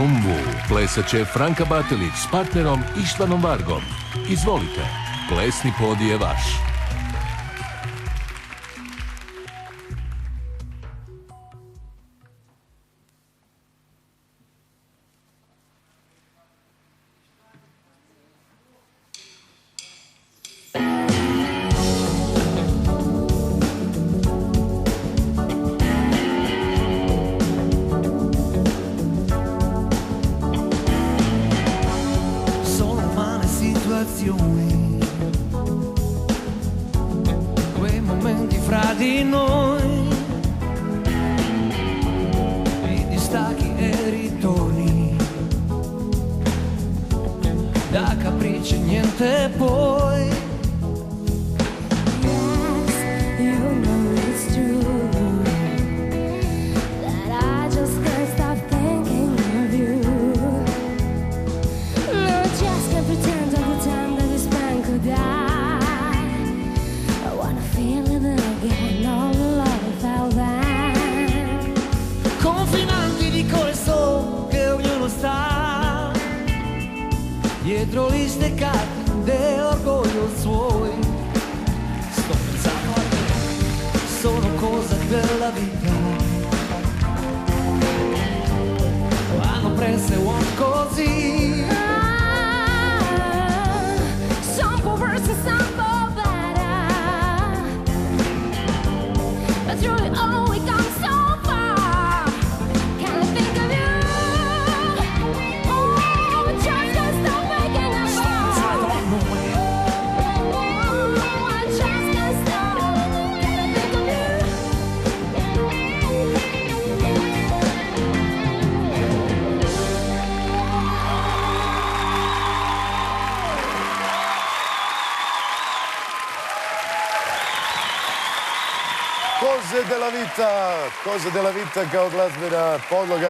Rumbu plesat će Franka Batelić s partnerom Ištvanom Vargom. Izvolite, plesni pod je vaš. Quei momenti fra di noi, i distacchi e ritorni, da capricci niente poi. Dietro gli steccati dell'orgoglio suoi, sto pensando a te, sono cose della vita, vanno prese one così. Some for worse and some for better, but through it all we come so far. Can I think of you? Oh, just can't stop making us fall. I just can't stop. Can I think of you? Cose della vita kao glazbena podloga.